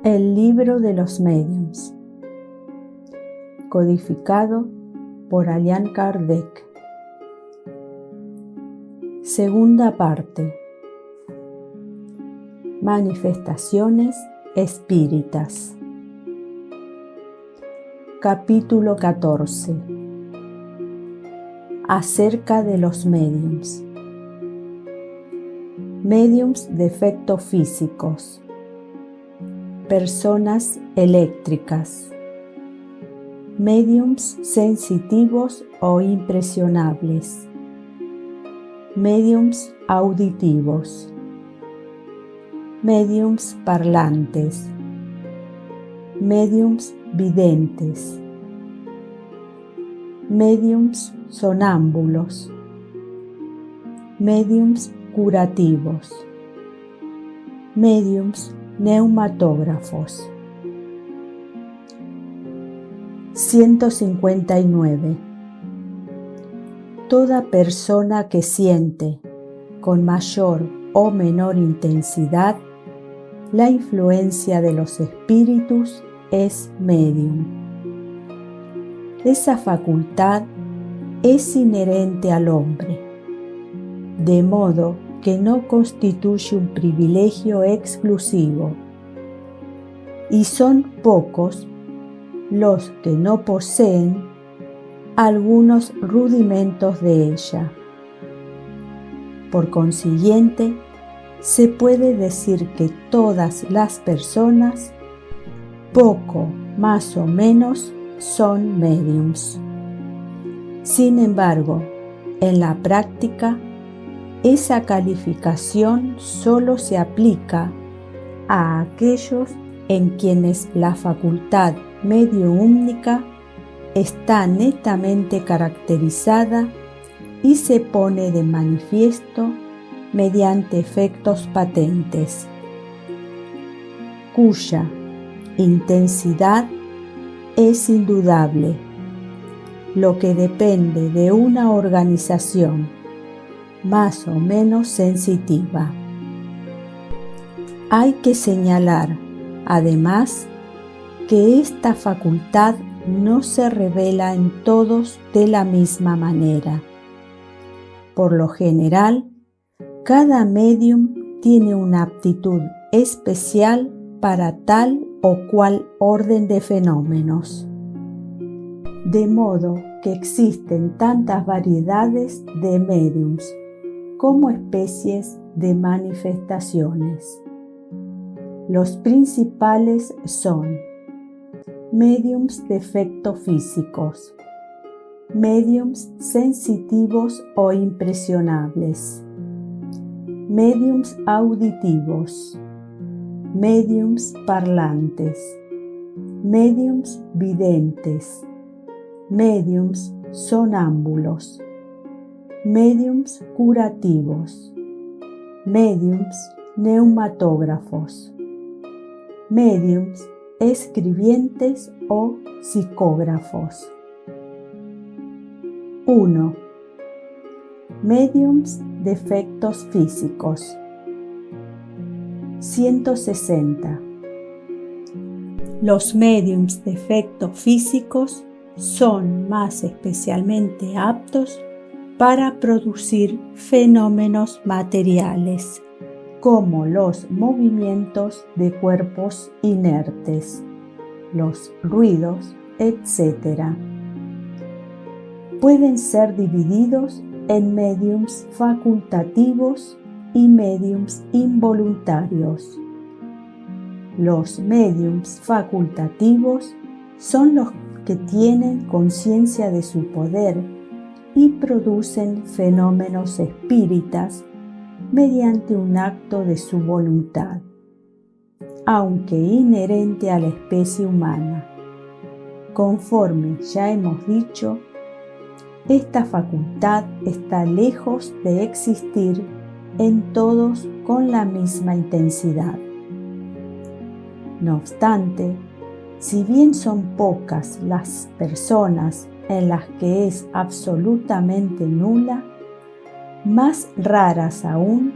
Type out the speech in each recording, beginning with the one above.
El libro de los mediums, codificado por Allan Kardec. Segunda parte. Manifestaciones espíritas. Capítulo 14. Acerca de los mediums. Mediums de efectos físicos. Personas eléctricas. Mediums sensitivos o impresionables. Mediums auditivos. Mediums parlantes. Mediums videntes. Mediums sonámbulos. Mediums curativos. Mediums neumatógrafos. 159. Toda persona que siente, con mayor o menor intensidad, la influencia de los espíritus es medium. Esa facultad es inherente al hombre, de modo que no constituye un privilegio exclusivo, y son pocos los que no poseen algunos rudimentos de ella. Por consiguiente, se puede decir que todas las personas, poco más o menos, son mediums. Sin embargo, en la práctica, esa calificación solo se aplica a aquellos en quienes la facultad mediúmnica está netamente caracterizada y se pone de manifiesto mediante efectos patentes, cuya intensidad es indudable, lo que depende de una organización más o menos sensitiva. Hay que señalar, además, que esta facultad no se revela en todos de la misma manera. Por lo general, cada medium tiene una aptitud especial para tal o cual orden de fenómenos, de modo que existen tantas variedades de mediums como especies de manifestaciones. Los principales son mediums de efectos físicos, mediums sensitivos o impresionables, mediums auditivos, mediums parlantes, mediums videntes, mediums sonámbulos, mediums curativos, mediums neumatógrafos, mediums escribientes o psicógrafos. 1. Mediums de efectos físicos. 160. Los mediums de efectos físicos son más especialmente aptos para producir fenómenos materiales, como los movimientos de cuerpos inertes, los ruidos, etc. Pueden ser divididos en mediums facultativos y mediums involuntarios. Los mediums facultativos son los que tienen conciencia de su poder y producen fenómenos espíritas mediante un acto de su voluntad, aunque inherente a la especie humana. Conforme ya hemos dicho, esta facultad está lejos de existir en todos con la misma intensidad. No obstante, si bien son pocas las personas en las que es absolutamente nula, más raras aún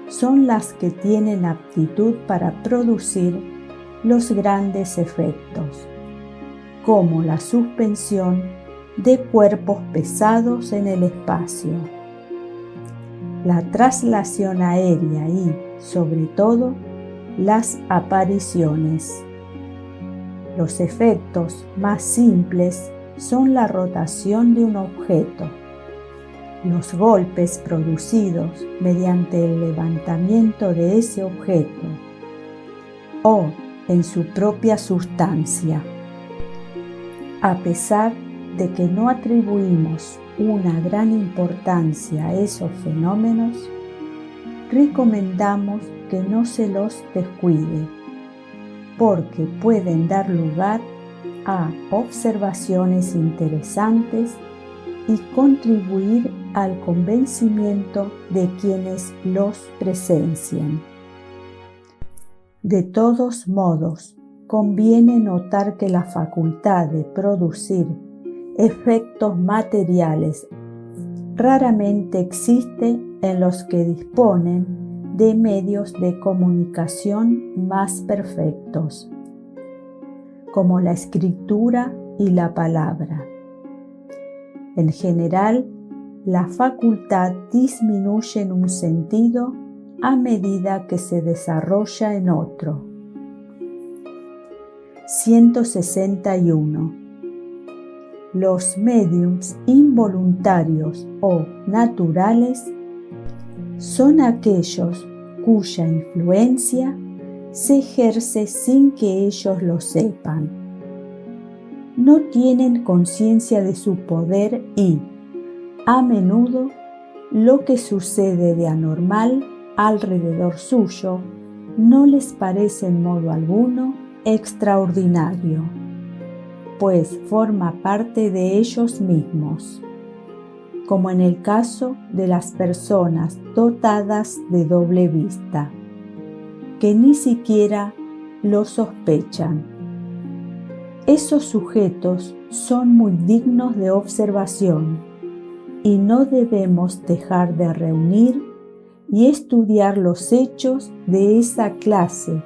son las que tienen aptitud para producir los grandes efectos, como la suspensión de cuerpos pesados en el espacio, la traslación aérea y, sobre todo, las apariciones. Los efectos más simples son la rotación de un objeto, los golpes producidos mediante el levantamiento de ese objeto o en su propia sustancia. A pesar de que no atribuimos una gran importancia a esos fenómenos, recomendamos que no se los descuide, porque pueden dar lugar a observaciones interesantes y contribuir al convencimiento de quienes los presencien. De todos modos, conviene notar que la facultad de producir efectos materiales raramente existe en los que disponen de medios de comunicación más perfectos, como la escritura y la palabra. En general, la facultad disminuye en un sentido a medida que se desarrolla en otro. 161. Los médiums involuntarios o naturales son aquellos cuya influencia se ejerce sin que ellos lo sepan. No tienen conciencia de su poder y, a menudo, lo que sucede de anormal alrededor suyo no les parece en modo alguno extraordinario, pues forma parte de ellos mismos, como en el caso de las personas dotadas de doble vista, que ni siquiera lo sospechan. Esos sujetos son muy dignos de observación y no debemos dejar de reunir y estudiar los hechos de esa clase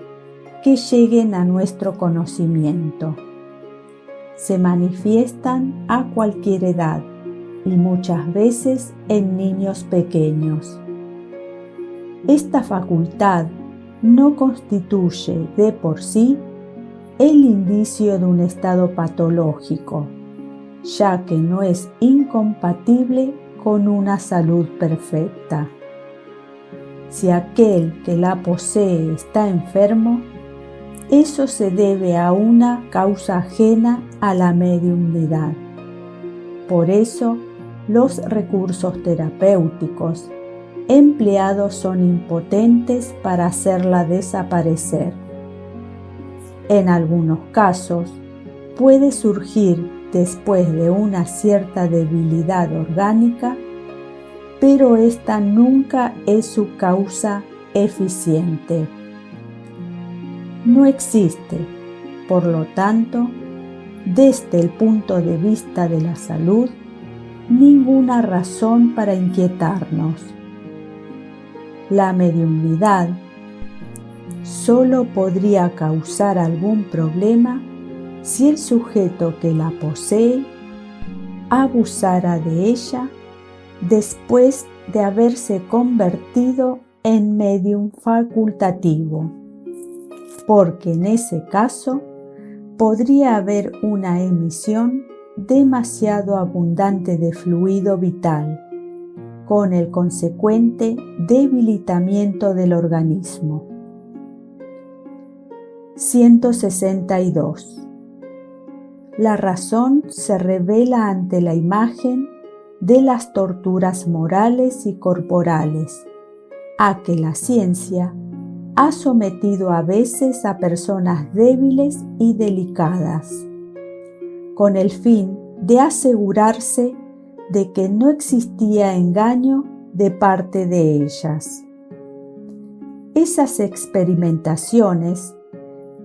que lleguen a nuestro conocimiento. Se manifiestan a cualquier edad y muchas veces en niños pequeños. Esta facultad no constituye de por sí el indicio de un estado patológico, ya que no es incompatible con una salud perfecta. Si aquel que la posee está enfermo, eso se debe a una causa ajena a la mediumnidad. Por eso, los recursos terapéuticos empleados son impotentes para hacerla desaparecer. En algunos casos, puede surgir después de una cierta debilidad orgánica, pero esta nunca es su causa eficiente. No existe, por lo tanto, desde el punto de vista de la salud, ninguna razón para inquietarnos. La mediumnidad solo podría causar algún problema si el sujeto que la posee abusara de ella después de haberse convertido en médium facultativo, porque en ese caso podría haber una emisión demasiado abundante de fluido vital, con el consecuente debilitamiento del organismo. 162. La razón se revela ante la imagen de las torturas morales y corporales, a que la ciencia ha sometido a veces a personas débiles y delicadas, con el fin de asegurarse de que no existía engaño de parte de ellas. Esas experimentaciones,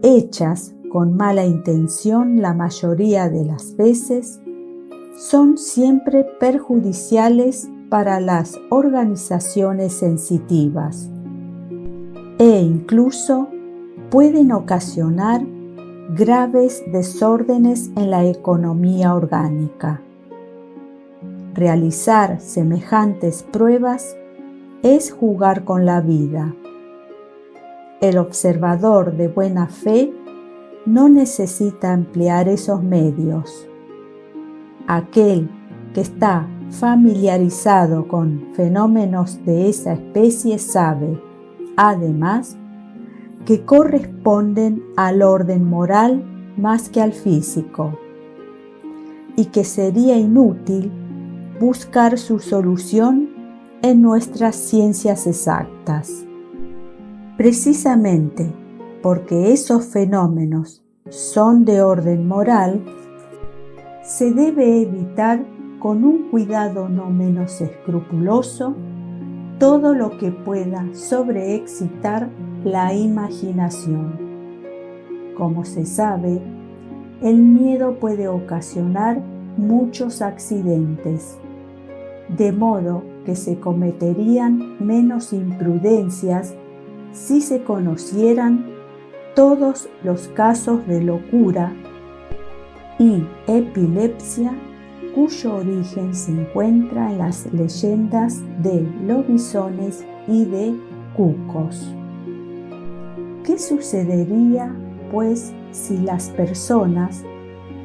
hechas con mala intención la mayoría de las veces, son siempre perjudiciales para las organizaciones sensitivas e incluso pueden ocasionar graves desórdenes en la economía orgánica. Realizar semejantes pruebas es jugar con la vida. El observador de buena fe no necesita emplear esos medios. Aquel que está familiarizado con fenómenos de esa especie sabe, además, que corresponden al orden moral más que al físico, y que sería inútil buscar su solución en nuestras ciencias exactas. Precisamente porque esos fenómenos son de orden moral, se debe evitar con un cuidado no menos escrupuloso todo lo que pueda sobreexcitar la imaginación. Como se sabe, el miedo puede ocasionar muchos accidentes, de modo que se cometerían menos imprudencias si se conocieran todos los casos de locura y epilepsia cuyo origen se encuentra en las leyendas de lobisones y de cucos. ¿Qué sucedería, pues, si las personas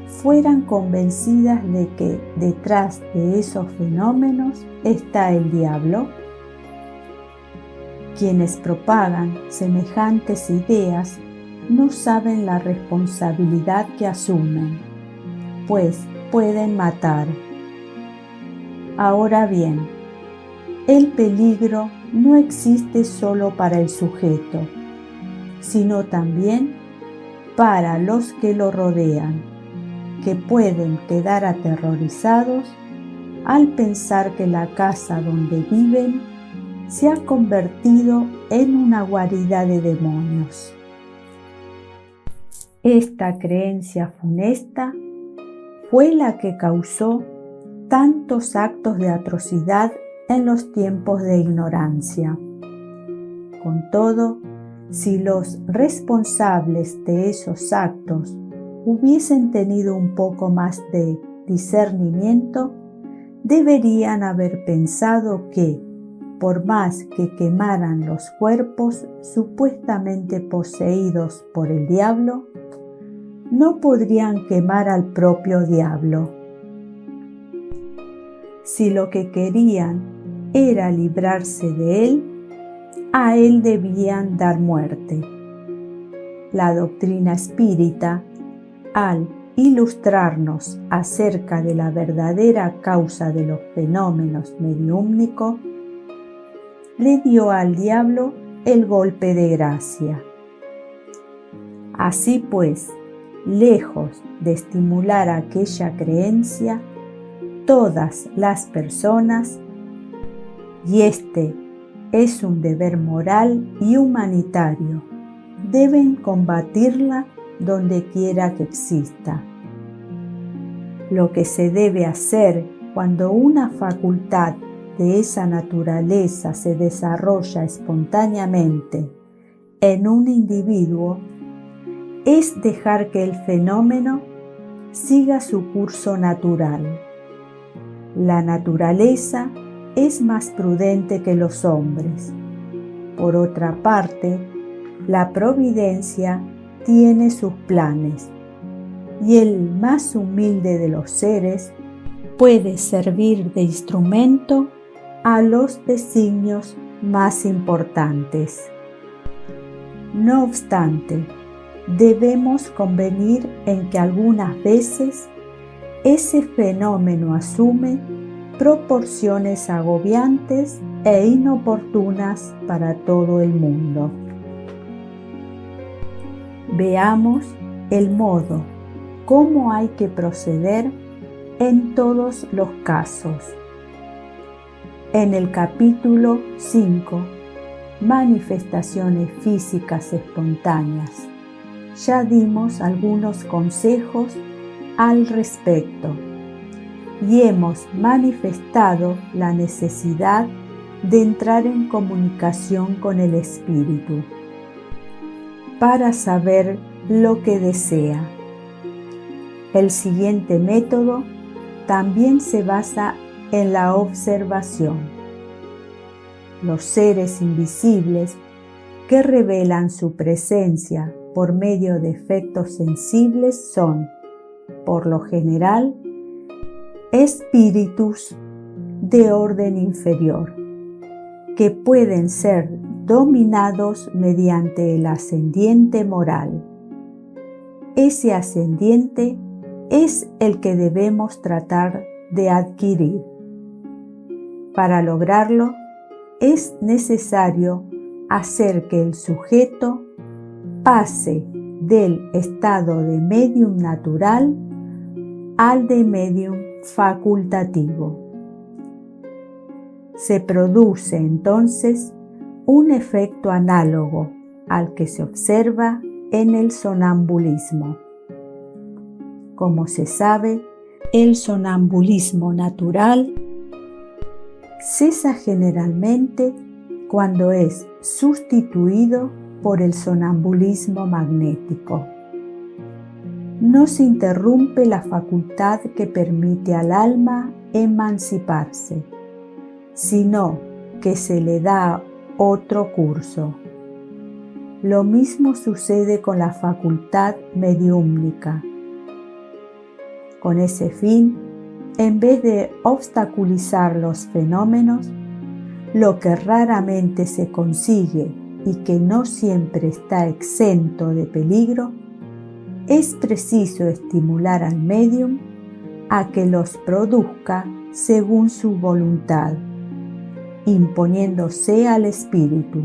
fueran convencidas de que detrás de esos fenómenos está el diablo? Quienes propagan semejantes ideas no saben la responsabilidad que asumen, pues pueden matar. Ahora bien, el peligro no existe solo para el sujeto, sino también para los que lo rodean, que pueden quedar aterrorizados al pensar que la casa donde viven se ha convertido en una guarida de demonios. Esta creencia funesta fue la que causó tantos actos de atrocidad en los tiempos de ignorancia. Con todo, si los responsables de esos actos hubiesen tenido un poco más de discernimiento, deberían haber pensado que, por más que quemaran los cuerpos supuestamente poseídos por el diablo, no podrían quemar al propio diablo. Si lo que querían era librarse de él, a él debían dar muerte. La doctrina espírita, al ilustrarnos acerca de la verdadera causa de los fenómenos mediúmnicos, le dio al diablo el golpe de gracia. Así pues, lejos de estimular aquella creencia, todas las personas, y este es un deber moral y humanitario, deben combatirla donde quiera que exista. Lo que se debe hacer cuando una facultad de esa naturaleza se desarrolla espontáneamente en un individuo es dejar que el fenómeno siga su curso natural. La naturaleza es más prudente que los hombres. Por otra parte, la providencia tiene sus planes, y el más humilde de los seres puede servir de instrumento a los designios más importantes. No obstante, debemos convenir en que algunas veces ese fenómeno asume proporciones agobiantes e inoportunas para todo el mundo. Veamos el modo cómo hay que proceder en todos los casos. En el capítulo 5, Manifestaciones físicas espontáneas, ya dimos algunos consejos al respecto y hemos manifestado la necesidad de entrar en comunicación con el espíritu. para saber lo que desea. El siguiente método también se basa en la observación. Los seres invisibles que revelan su presencia por medio de efectos sensibles son, por lo general, espíritus de orden inferior, que pueden ser dominados mediante el ascendiente moral. Ese ascendiente es el que debemos tratar de adquirir. Para lograrlo, es necesario hacer que el sujeto pase del estado de medium natural al de medium facultativo. Se produce entonces un efecto análogo al que se observa en el sonambulismo. Como se sabe, el sonambulismo natural cesa generalmente cuando es sustituido por el sonambulismo magnético. No se interrumpe la facultad que permite al alma emanciparse, sino que se le da otro curso. Lo mismo sucede con la facultad mediúmnica. Con ese fin, en vez de obstaculizar los fenómenos, lo que raramente se consigue y que no siempre está exento de peligro, es preciso estimular al médium a que los produzca según su voluntad, imponiéndose al espíritu.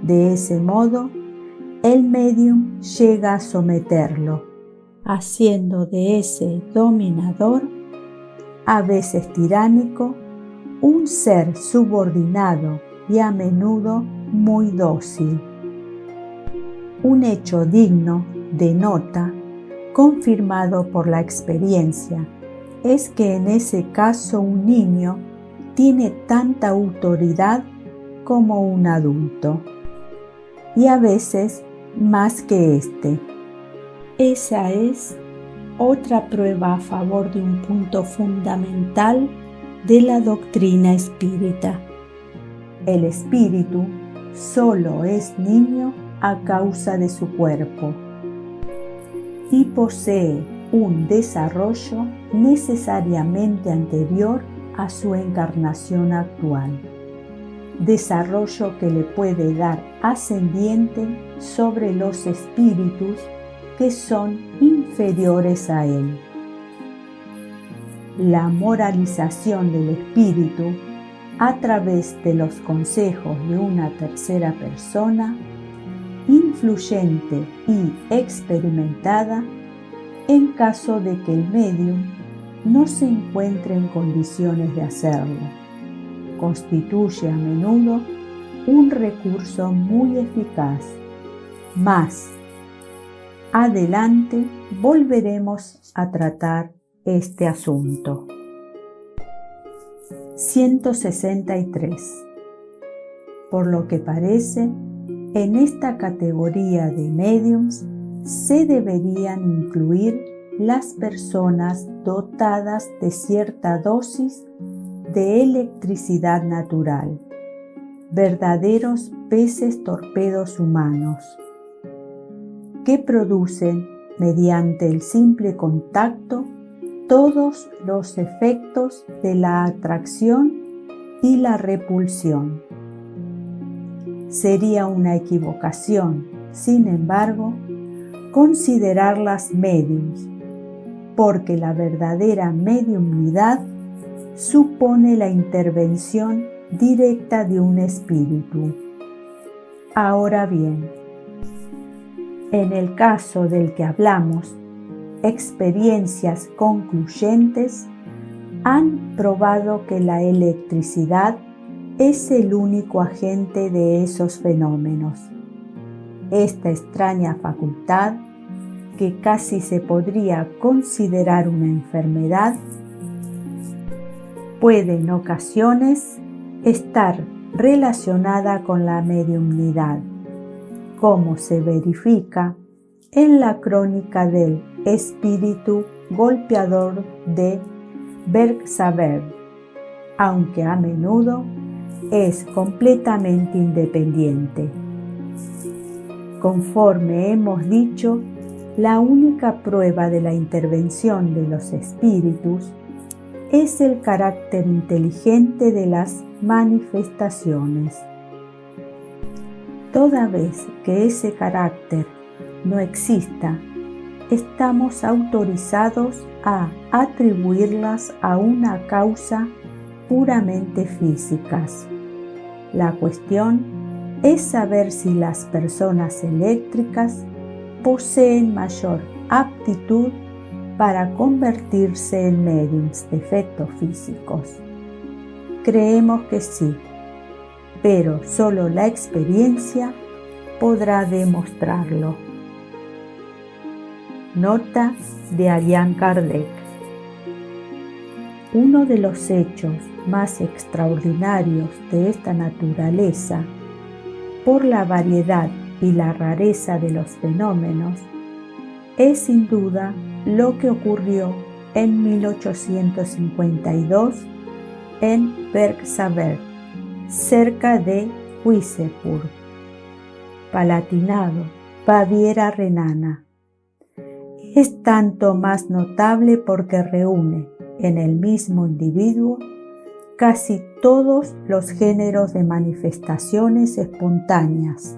De ese modo, el médium llega a someterlo, haciendo de ese dominador, a veces tiránico, un ser subordinado y a menudo muy dócil. Un hecho digno de nota, confirmado por la experiencia, es que en ese caso un niño tiene tanta autoridad como un adulto, y a veces más que éste. Esa es otra prueba a favor de un punto fundamental de la doctrina espírita. El espíritu solo es niño a causa de su cuerpo y posee un desarrollo necesariamente anterior a su encarnación actual, desarrollo que le puede dar ascendiente sobre los espíritus que son inferiores a él. La moralización del espíritu a través de los consejos de una tercera persona, influyente y experimentada, en caso de que el médium no se encuentre en condiciones de hacerlo, constituye a menudo un recurso muy eficaz. Más adelante volveremos a tratar este asunto. 163. Por lo que parece, en esta categoría de médiums se deberían incluir las personas dotadas de cierta dosis de electricidad natural, verdaderos peces torpedos humanos, que producen mediante el simple contacto todos los efectos de la atracción y la repulsión. Sería una equivocación, sin embargo, considerarlas médiums, porque la verdadera mediumnidad supone la intervención directa de un espíritu. Ahora bien, en el caso del que hablamos, experiencias concluyentes han probado que la electricidad es el único agente de esos fenómenos. Esta extraña facultad, que casi se podría considerar una enfermedad, puede en ocasiones estar relacionada con la mediumnidad, como se verifica en la crónica del espíritu golpeador de Bergsaber, aunque a menudo es completamente independiente. Conforme hemos dicho, la única prueba de la intervención de los espíritus es el carácter inteligente de las manifestaciones. Toda vez que ese carácter no exista, estamos autorizados a atribuirlas a una causa puramente físicas. La cuestión es saber si las personas eléctricas poseen mayor aptitud para convertirse en médiums de efectos físicos. Creemos que sí, pero solo la experiencia podrá demostrarlo. Nota de Allan Kardec. Uno de los hechos más extraordinarios de esta naturaleza, por la variedad y la rareza de los fenómenos, es sin duda lo que ocurrió en 1852 en Bergsaber, cerca de Huiseburg, Palatinado, Baviera renana. Es tanto más notable porque reúne en el mismo individuo casi todos los géneros de manifestaciones espontáneas: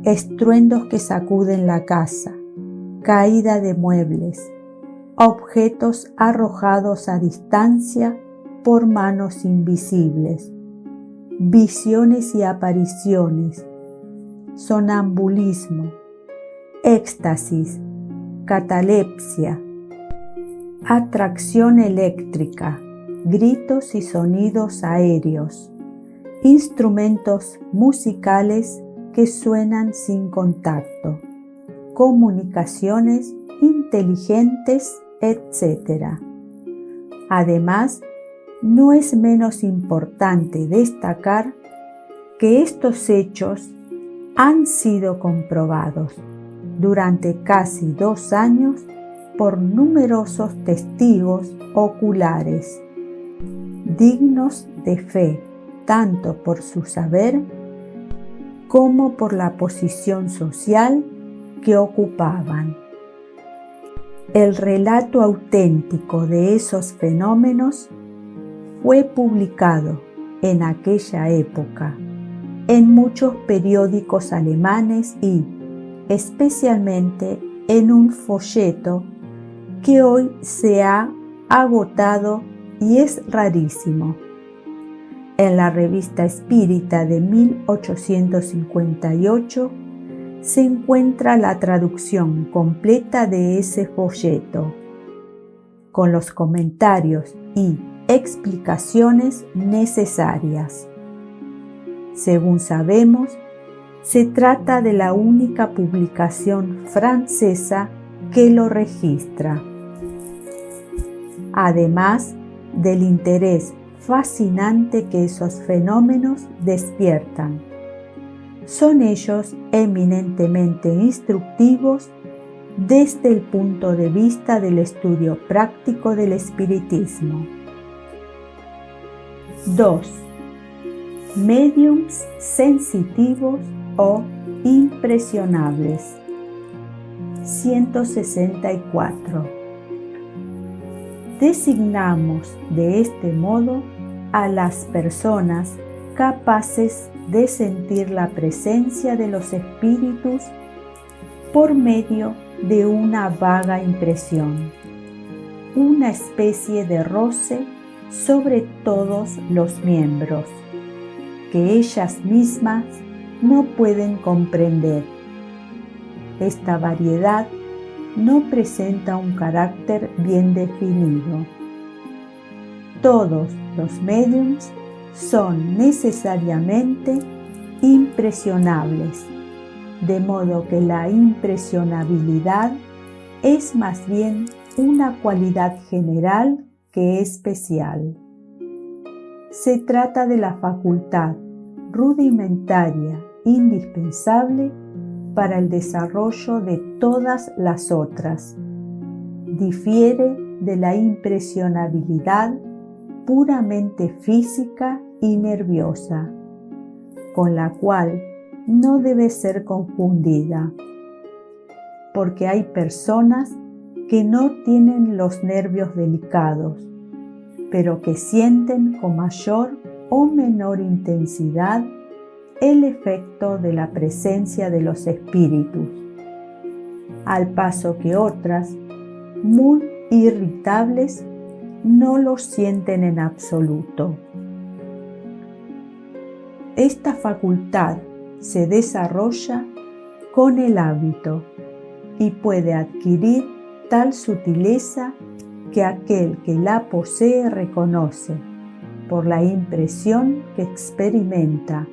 estruendos que sacuden la casa, caída de muebles, objetos arrojados a distancia por manos invisibles, visiones y apariciones, sonambulismo, éxtasis, catalepsia, atracción eléctrica, gritos y sonidos aéreos, instrumentos musicales que suenan sin contacto, comunicaciones inteligentes, etc. Además, no es menos importante destacar que estos hechos han sido comprobados durante casi 2 años por numerosos testigos oculares, dignos de fe tanto por su saber como por la posición social que ocupaban. El relato auténtico de esos fenómenos fue publicado en aquella época en muchos periódicos alemanes y, especialmente, en un folleto que hoy se ha agotado y es rarísimo. En la Revista Espírita de 1858 se encuentra la traducción completa de ese folleto, con los comentarios y explicaciones necesarias. Según sabemos, se trata de la única publicación francesa que lo registra. Además del interés fascinante que esos fenómenos despiertan, son ellos eminentemente instructivos desde el punto de vista del estudio práctico del espiritismo. 2. Médiums sensitivos o impresionables. 164. Designamos de este modo a las personas capaces de sentir la presencia de los espíritus por medio de una vaga impresión, una especie de roce sobre todos los miembros, que ellas mismas no pueden comprender. Esta variedad no presenta un carácter bien definido. Todos los médiums son necesariamente impresionables, de modo que la impresionabilidad es más bien una cualidad general que especial. Se trata de la facultad rudimentaria indispensable para el desarrollo de todas las otras. Difiere de la impresionabilidad puramente física y nerviosa, con la cual no debe ser confundida, porque hay personas que no tienen los nervios delicados, pero que sienten con mayor o menor intensidad el efecto de la presencia de los espíritus, al paso que otras, muy irritables, no los sienten en absoluto. Esta facultad se desarrolla con el hábito y puede adquirir tal sutileza que aquel que la posee reconoce, por la impresión que experimenta,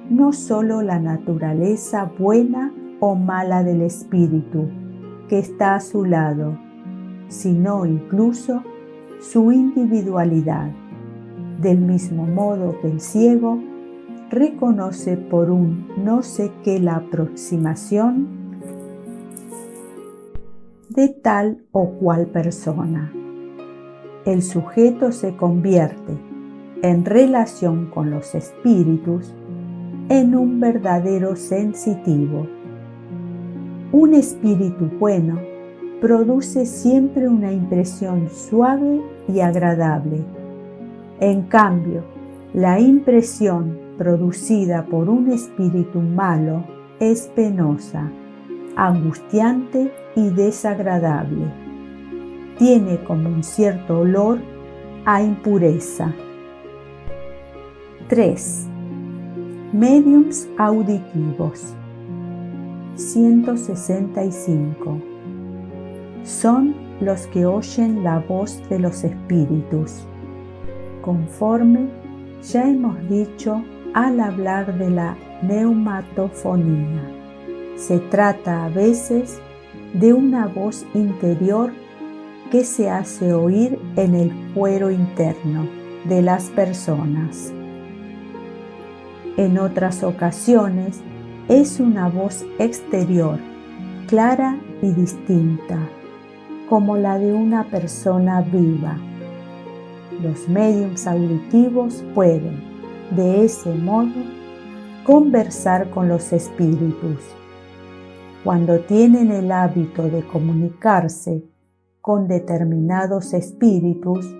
no sólo la naturaleza buena o mala del espíritu que está a su lado, sino incluso su individualidad, del mismo modo que el ciego reconoce por un no sé qué la aproximación de tal o cual persona. El sujeto se convierte, en relación con los espíritus, en un verdadero sensitivo. Un espíritu bueno produce siempre una impresión suave y agradable. En cambio, la impresión producida por un espíritu malo es penosa, angustiante y desagradable. Tiene como un cierto olor a impureza. 3. Médiums auditivos. 165. Son los que oyen la voz de los espíritus, conforme ya hemos dicho al hablar de la neumatofonía. Se trata a veces de una voz interior que se hace oír en el fuero interno de las personas. En otras ocasiones es una voz exterior, clara y distinta, como la de una persona viva. Los médiums auditivos pueden, de ese modo, conversar con los espíritus. Cuando tienen el hábito de comunicarse con determinados espíritus,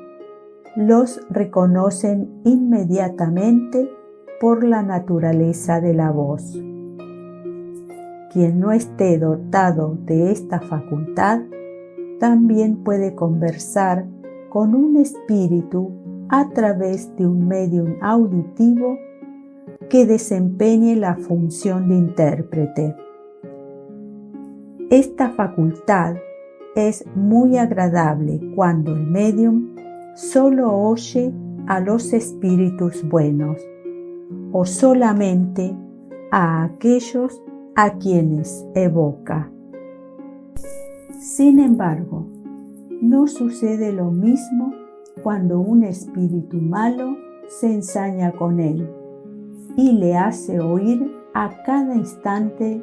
los reconocen inmediatamente por la naturaleza de la voz. Quien no esté dotado de esta facultad también puede conversar con un espíritu a través de un médium auditivo que desempeñe la función de intérprete. Esta facultad es muy agradable cuando el médium solo oye a los espíritus buenos o solamente a aquellos a quienes evoca. Sin embargo, no sucede lo mismo cuando un espíritu malo se ensaña con él y le hace oír a cada instante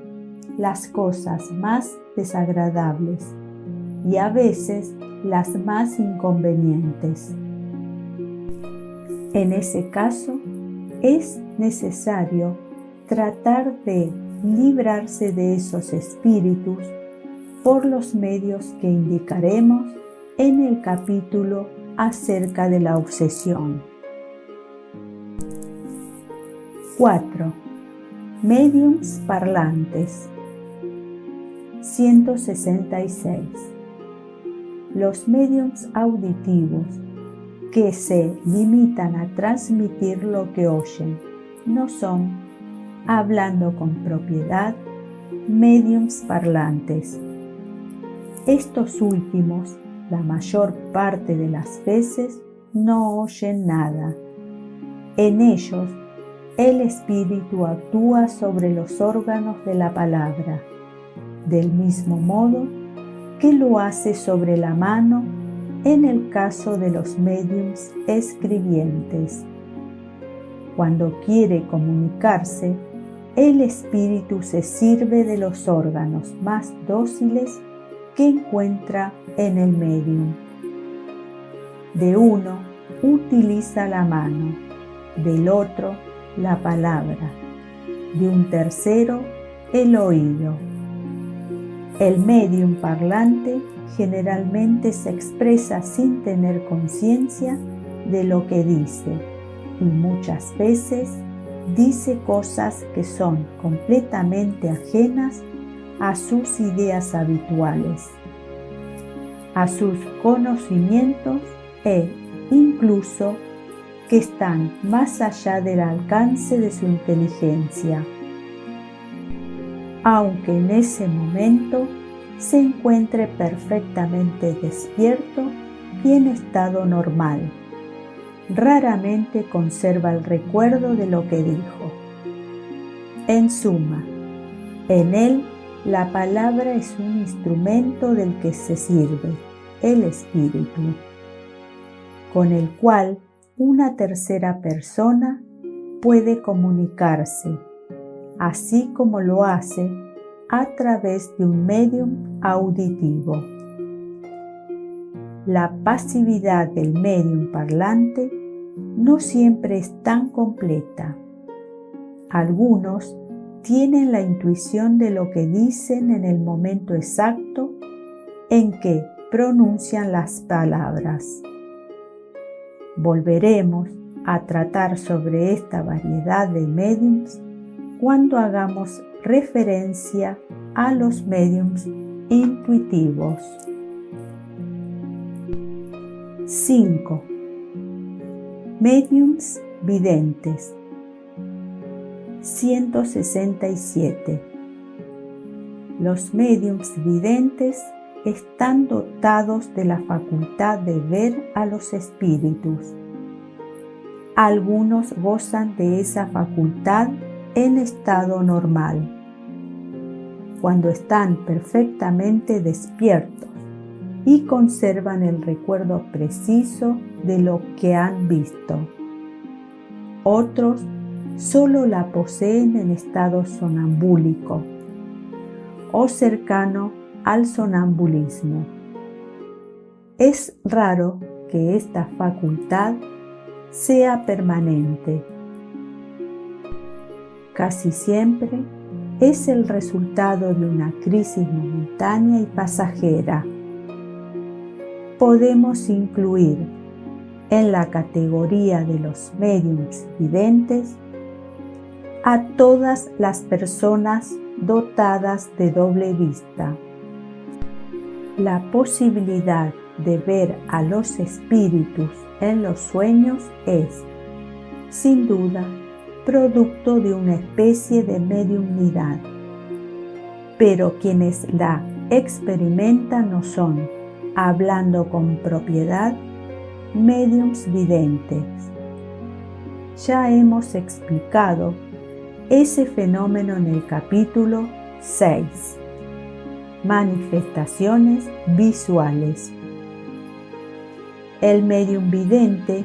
las cosas más desagradables y a veces las más inconvenientes. En ese caso, es necesario tratar de librarse de esos espíritus por los medios que indicaremos en el capítulo acerca de la obsesión. 4. Médiums parlantes. 166. Los médiums auditivos que se limitan a transmitir lo que oyen no son, hablando con propiedad, médiums parlantes. Estos últimos, la mayor parte de las veces, no oyen nada. En ellos, el espíritu actúa sobre los órganos de la palabra, del mismo modo que lo hace sobre la mano en el caso de los médiums escribientes. Cuando quiere comunicarse, el espíritu se sirve de los órganos más dóciles que encuentra en el médium. De uno utiliza la mano, del otro la palabra, de un tercero el oído. El médium parlante generalmente se expresa sin tener conciencia de lo que dice y muchas veces dice cosas que son completamente ajenas a sus ideas habituales, a sus conocimientos e incluso que están más allá del alcance de su inteligencia, aunque en ese momento se encuentre perfectamente despierto y en estado normal. Raramente conserva el recuerdo de lo que dijo. En suma, en él la palabra es un instrumento del que se sirve, el espíritu, con el cual una tercera persona puede comunicarse, así como lo hace a través de un médium auditivo. La pasividad del médium parlante no siempre es tan completa. Algunos tienen la intuición de lo que dicen en el momento exacto en que pronuncian las palabras. Volveremos a tratar sobre esta variedad de médiums cuando hagamos referencia a los médiums intuitivos. 5. Médiums videntes. 167. Los médiums videntes están dotados de la facultad de ver a los espíritus. Algunos gozan de esa facultad en estado normal, cuando están perfectamente despiertos y conservan el recuerdo preciso de lo que han visto. Otros solo la poseen en estado sonambúlico o cercano al sonambulismo. Es raro que esta facultad sea permanente. Casi siempre es el resultado de una crisis momentánea y pasajera. Podemos incluir en la categoría de los médiums videntes a todas las personas dotadas de doble vista. La posibilidad de ver a los espíritus en los sueños es, sin duda, producto de una especie de mediumnidad, pero quienes la experimentan no son, hablando con propiedad, médiums videntes. Ya hemos explicado ese fenómeno en el capítulo 6, manifestaciones visuales. El médium vidente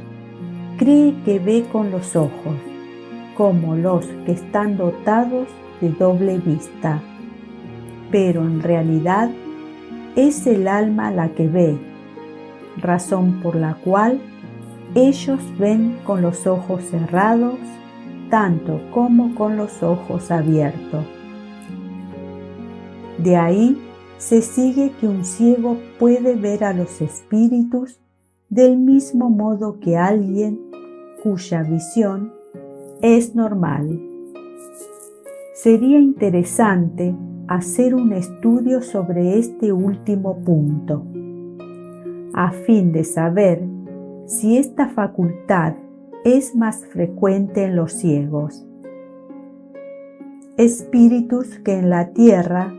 cree que ve con los ojos, como los que están dotados de doble vista, pero en realidad es el alma la que ve, razón por la cual ellos ven con los ojos cerrados, tanto como con los ojos abiertos. De ahí se sigue que un ciego puede ver a los espíritus del mismo modo que alguien cuya visión es normal. Sería interesante hacer un estudio sobre este último punto, a fin de saber si esta facultad es más frecuente en los ciegos. Espíritus que en la tierra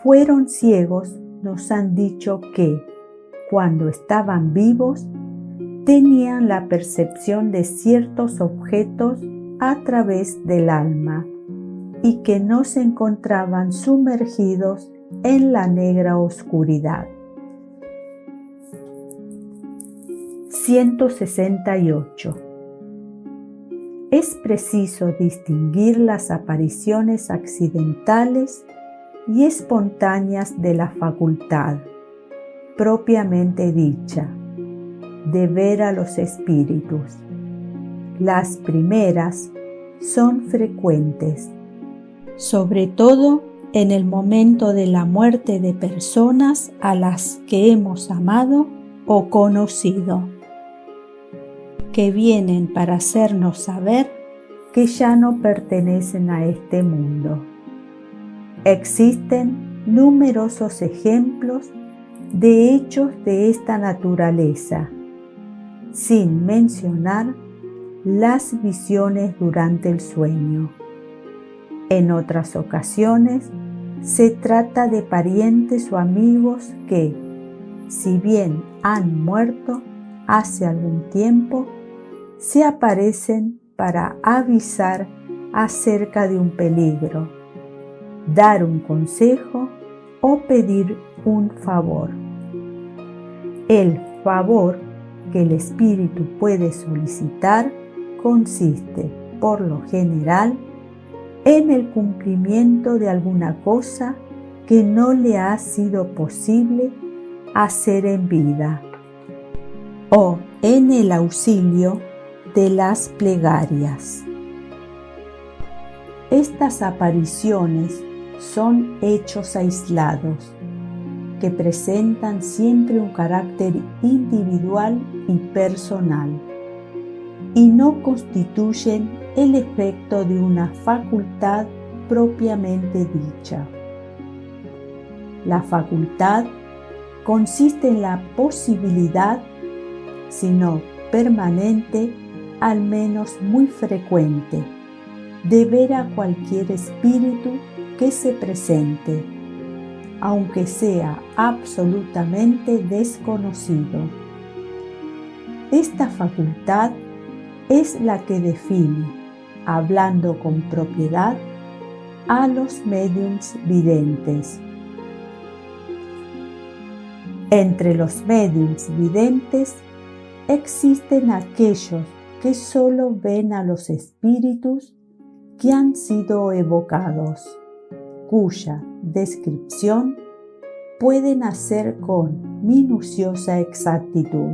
fueron ciegos nos han dicho que, cuando estaban vivos, tenían la percepción de ciertos objetos a través del alma y que no se encontraban sumergidos en la negra oscuridad. 168. Es preciso distinguir las apariciones accidentales y espontáneas de la facultad, propiamente dicha, de ver a los espíritus. Las primeras son frecuentes, sobre todo en el momento de la muerte de personas a las que hemos amado o conocido, que vienen para hacernos saber que ya no pertenecen a este mundo. Existen numerosos ejemplos de hechos de esta naturaleza, sin mencionar las visiones durante el sueño. En otras ocasiones, se trata de parientes o amigos que, si bien han muerto hace algún tiempo, se aparecen para avisar acerca de un peligro, dar un consejo o pedir un favor. El favor que el espíritu puede solicitar consiste, por lo general, en el cumplimiento de alguna cosa que no le ha sido posible hacer en vida, o en el auxilio de las plegarias. Estas apariciones son hechos aislados, que presentan siempre un carácter individual y personal, y no constituyen el efecto de una facultad propiamente dicha. La facultad consiste en la posibilidad, si no permanente, al menos muy frecuente, de ver a cualquier espíritu que se presente, aunque sea absolutamente desconocido. Esta facultad es la que define, hablando con propiedad, a los médiums videntes. Entre los médiums videntes existen aquellos que solo ven a los espíritus que han sido evocados, cuya descripción pueden hacer con minuciosa exactitud.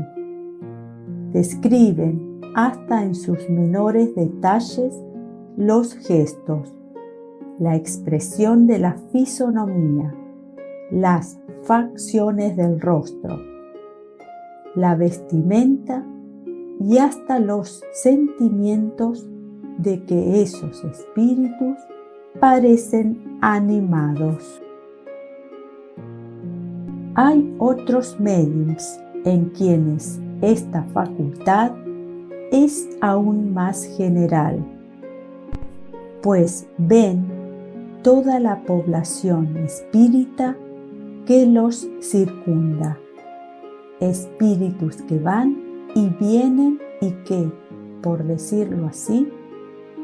Describen hasta en sus menores detalles los gestos, la expresión de la fisonomía, las facciones del rostro, la vestimenta y hasta los sentimientos de que esos espíritus parecen animados. Hay otros médiums en quienes esta facultad es aún más general, pues ven toda la población espírita que los circunda, espíritus que van y vienen y que, por decirlo así,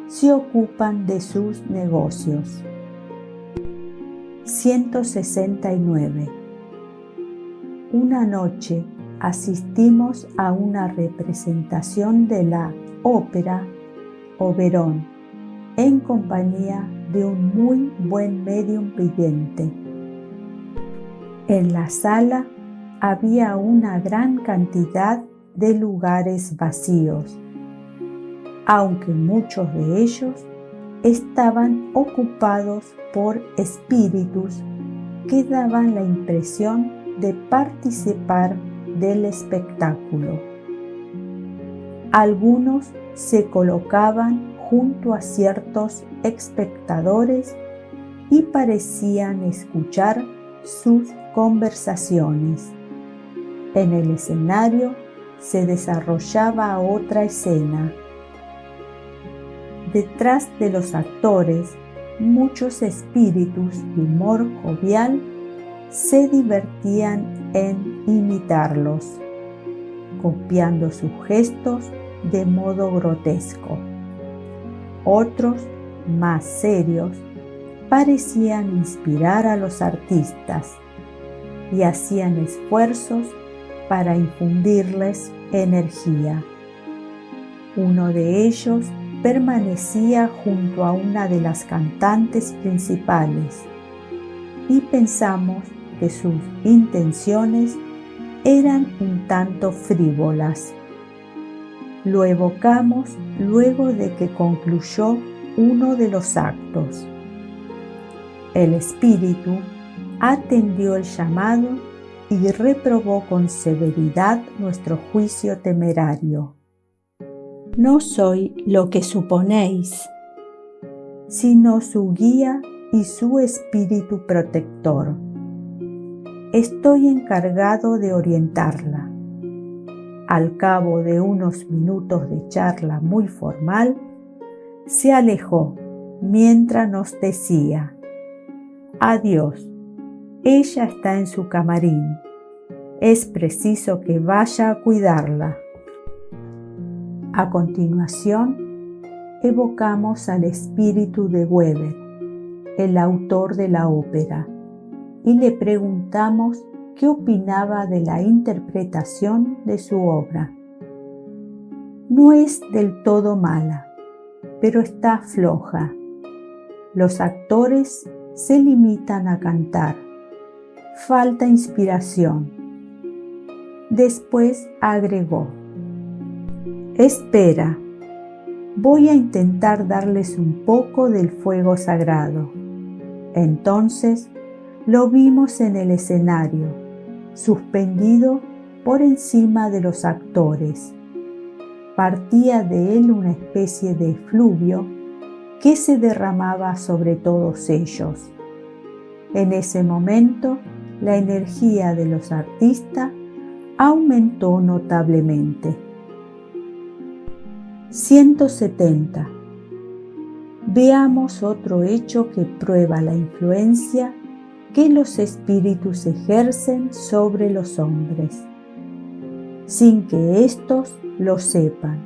se ocupan de sus negocios. 169. Una noche asistimos a una representación de la ópera Oberón en compañía de un muy buen médium vidente. En la sala había una gran cantidad de lugares vacíos, aunque muchos de ellos estaban ocupados por espíritus que daban la impresión de participar del espectáculo. Algunos se colocaban junto a ciertos espectadores y parecían escuchar sus conversaciones. En el escenario se desarrollaba otra escena. Detrás de los actores, muchos espíritus de humor jovial se divertían en imitarlos, copiando sus gestos de modo grotesco. Otros, más serios, parecían inspirar a los artistas y hacían esfuerzos para infundirles energía. Uno de ellos permanecía junto a una de las cantantes principales y pensamos que sus intenciones eran un tanto frívolas. Lo evocamos luego de que concluyó uno de los actos. El espíritu atendió el llamado y reprobó con severidad nuestro juicio temerario. No soy lo que suponéis, sino su guía y su espíritu protector. Estoy encargado de orientarla. Al cabo de unos minutos de charla muy formal, se alejó mientras nos decía: adiós, ella está en su camarín. Es preciso que vaya a cuidarla. A continuación, evocamos al espíritu de Weber, el autor de la ópera, y le preguntamos qué opinaba de la interpretación de su obra. No es del todo mala, pero está floja. Los actores se limitan a cantar. Falta inspiración. Después agregó: espera, voy a intentar darles un poco del fuego sagrado. Entonces lo vimos en el escenario, suspendido por encima de los actores. Partía de él una especie de efluvio que se derramaba sobre todos ellos. En ese momento, la energía de los artistas aumentó notablemente. 170. Veamos otro hecho que prueba la influencia que los espíritus ejercen sobre los hombres, sin que éstos lo sepan.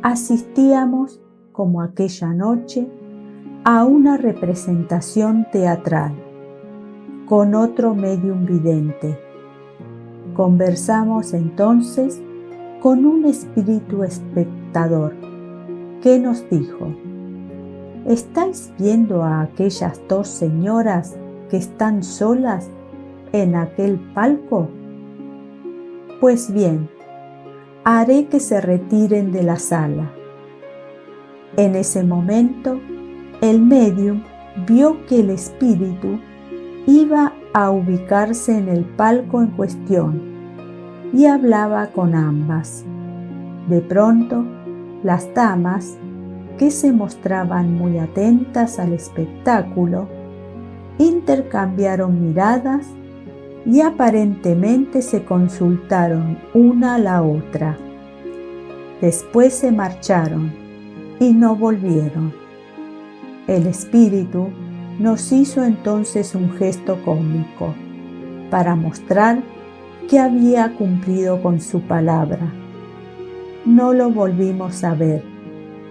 Asistíamos, como aquella noche, a una representación teatral, con otro médium vidente. Conversamos entonces con un espíritu espectador, que nos dijo: ¿estáis viendo a aquellas dos señoras que están solas en aquel palco? Pues bien, haré que se retiren de la sala. En ese momento, el médium vio que el espíritu iba a ubicarse en el palco en cuestión y hablaba con ambas. De pronto, las damas, que se mostraban muy atentas al espectáculo, intercambiaron miradas y aparentemente se consultaron una a la otra. Después se marcharon y no volvieron. El espíritu nos hizo entonces un gesto cómico para mostrar que había cumplido con su palabra. No lo volvimos a ver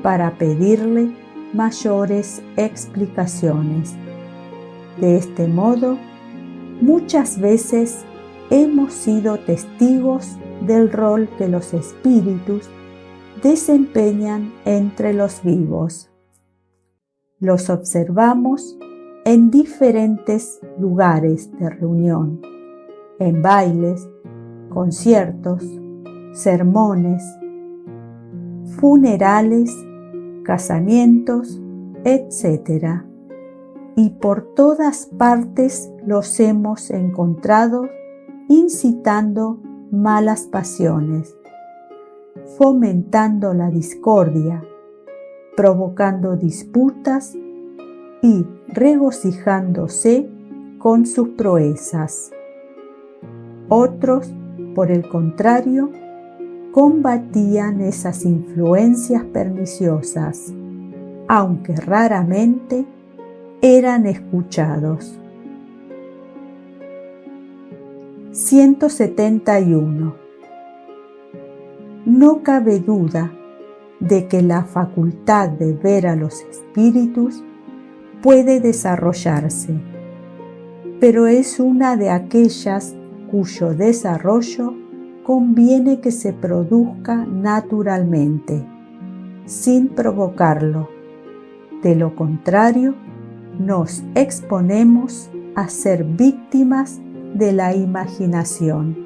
para pedirle mayores explicaciones. De este modo, muchas veces hemos sido testigos del rol que los espíritus desempeñan entre los vivos. Los observamos en diferentes lugares de reunión, en bailes, conciertos, sermones, funerales, casamientos, etc. Y por todas partes los hemos encontrado incitando malas pasiones, fomentando la discordia, provocando disputas y regocijándose con sus proezas. Otros, por el contrario, combatían esas influencias perniciosas, aunque raramente eran escuchados. 171. No cabe duda de que la facultad de ver a los espíritus puede desarrollarse, pero es una de aquellas cuyo desarrollo conviene que se produzca naturalmente. sin provocarlo. De lo contrario, nos exponemos a ser víctimas de la imaginación.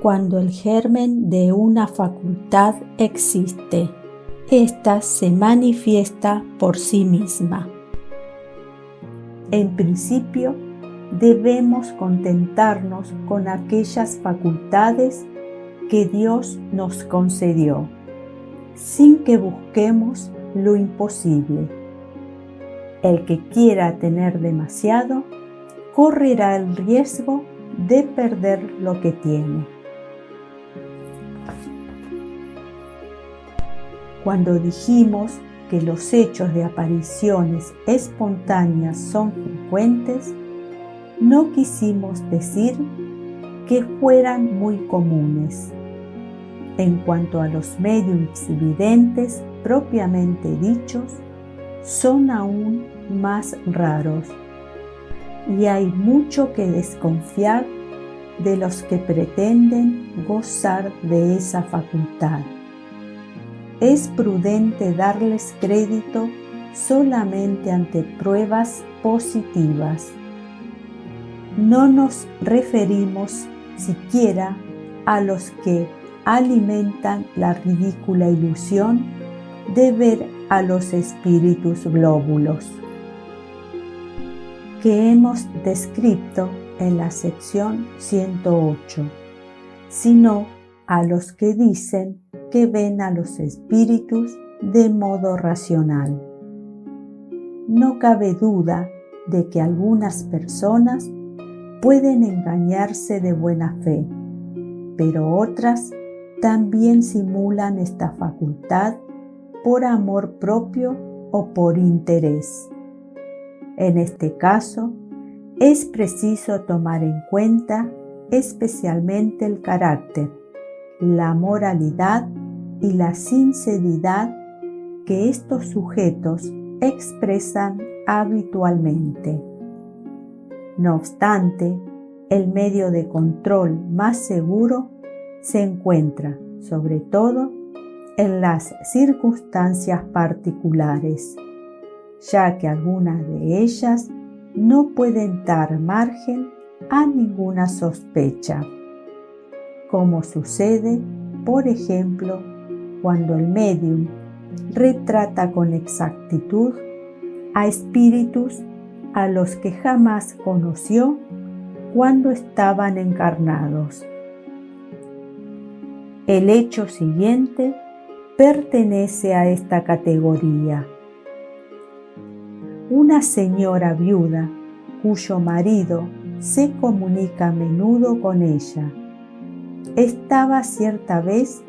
Cuando el germen de una facultad existe, ésta se manifiesta por sí misma. En principio, debemos contentarnos con aquellas facultades que Dios nos concedió, sin que busquemos lo imposible. El que quiera tener demasiado, correrá el riesgo de perder lo que tiene. Cuando dijimos que los hechos de apariciones espontáneas son frecuentes, no quisimos decir que fueran muy comunes. En cuanto a los médiums videntes propiamente dichos, son aún más raros, y hay mucho que desconfiar de los que pretenden gozar de esa facultad. Es prudente darles crédito solamente ante pruebas positivas. No nos referimos siquiera a los que alimentan la ridícula ilusión de ver a los espíritus glóbulos, que hemos descrito en la sección 108, sino a los que dicen que ven a los espíritus de modo racional. No cabe duda de que algunas personas pueden engañarse de buena fe, pero otras también simulan esta facultad por amor propio o por interés. En este caso, es preciso tomar en cuenta especialmente el carácter, la moralidad y la sinceridad que estos sujetos expresan habitualmente. No obstante, el medio de control más seguro se encuentra, sobre todo, en las circunstancias particulares, ya que algunas de ellas no pueden dar margen a ninguna sospecha, como sucede, por ejemplo, cuando el médium retrata con exactitud a espíritus a los que jamás conoció cuando estaban encarnados. El hecho siguiente pertenece a esta categoría. Una señora viuda cuyo marido se comunica a menudo con ella, estaba cierta vez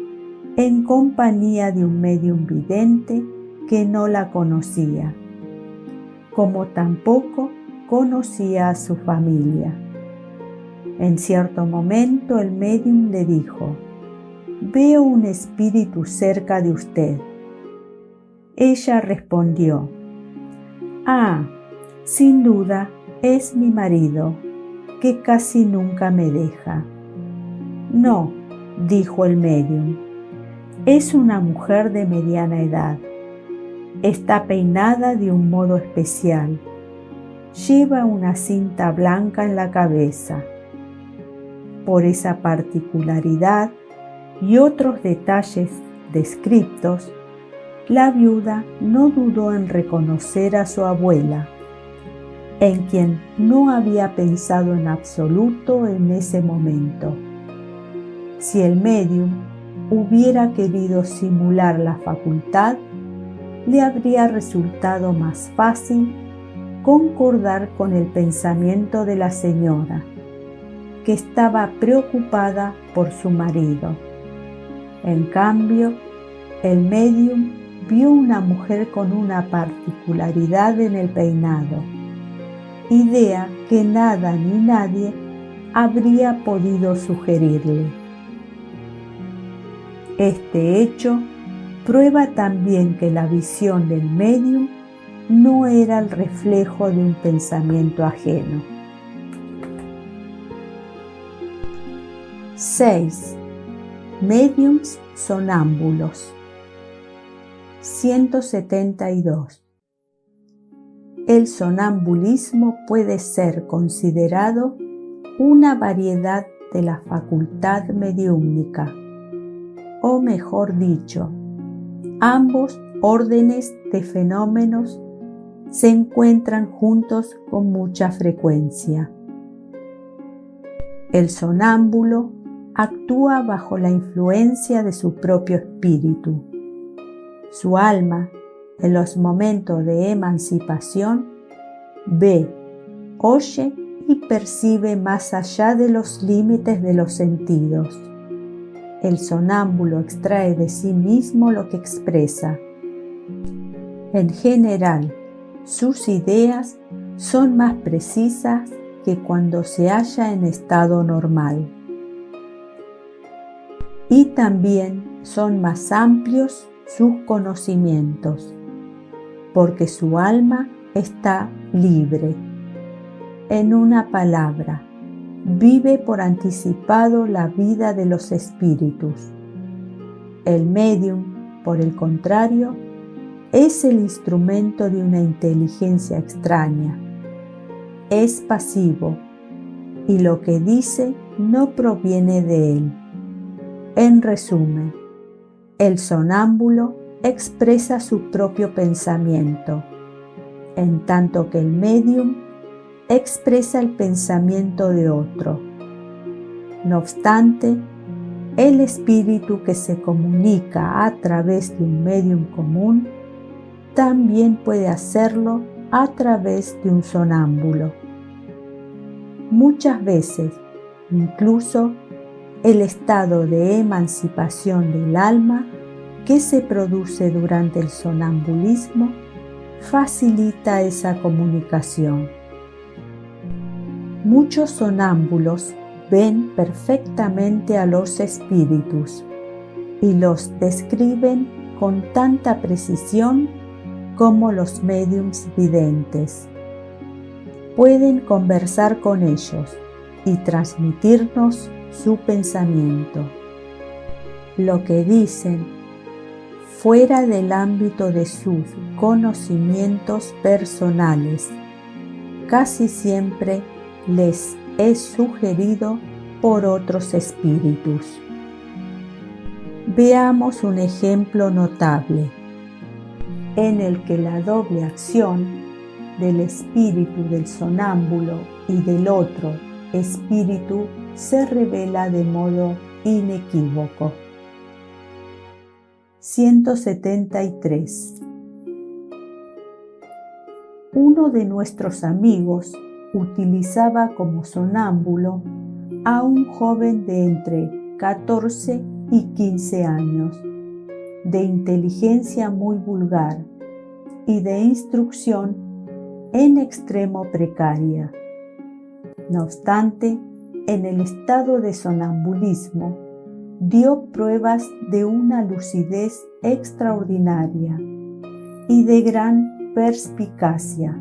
en compañía de un médium vidente que no la conocía, como tampoco conocía a su familia. En cierto momento el médium le dijo: «Veo un espíritu cerca de usted». Ella respondió: «Ah, sin duda es mi marido, que casi nunca me deja». «No», dijo el médium, «es una mujer de mediana edad. Está peinada de un modo especial. Lleva una cinta blanca en la cabeza». Por esa particularidad y otros detalles descriptos, la viuda no dudó en reconocer a su abuela, en quien no había pensado en absoluto en ese momento. Si el médium hubiera querido simular la facultad, le habría resultado más fácil concordar con el pensamiento de la señora, que estaba preocupada por su marido. En cambio, el médium vio una mujer con una particularidad en el peinado, idea que nada ni nadie habría podido sugerirle. Este hecho prueba también que la visión del médium no era el reflejo de un pensamiento ajeno. 6. Médiums sonámbulos. 172. El sonambulismo puede ser considerado una variedad de la facultad mediúmnica, o mejor dicho, ambos órdenes de fenómenos se encuentran juntos con mucha frecuencia. El sonámbulo actúa bajo la influencia de su propio espíritu. Su alma, en los momentos de emancipación, ve, oye y percibe más allá de los límites de los sentidos. El sonámbulo extrae de sí mismo lo que expresa. En general, sus ideas son más precisas que cuando se halla en estado normal. Y también son más amplios sus conocimientos, porque su alma está libre. En una palabra, vive por anticipado la vida de los espíritus. El médium, por el contrario, es el instrumento de una inteligencia extraña. Es pasivo y lo que dice no proviene de él. En resumen, el sonámbulo expresa su propio pensamiento, en tanto que el médium expresa el pensamiento de otro. No obstante, el espíritu que se comunica a través de un médium común también puede hacerlo a través de un sonámbulo. Muchas veces, incluso, el estado de emancipación del alma que se produce durante el sonambulismo facilita esa comunicación. Muchos sonámbulos ven perfectamente a los espíritus y los describen con tanta precisión como los médiums videntes. Pueden conversar con ellos y transmitirnos su pensamiento. Lo que dicen, fuera del ámbito de sus conocimientos personales, casi siempre les es sugerido por otros espíritus. Veamos un ejemplo notable, en el que la doble acción del espíritu del sonámbulo y del otro espíritu se revela de modo inequívoco. 173. Uno de nuestros amigos utilizaba como sonámbulo a un joven de entre 14 y 15 años, de inteligencia muy vulgar y de instrucción en extremo precaria. No obstante, en el estado de sonambulismo, dio pruebas de una lucidez extraordinaria y de gran perspicacia.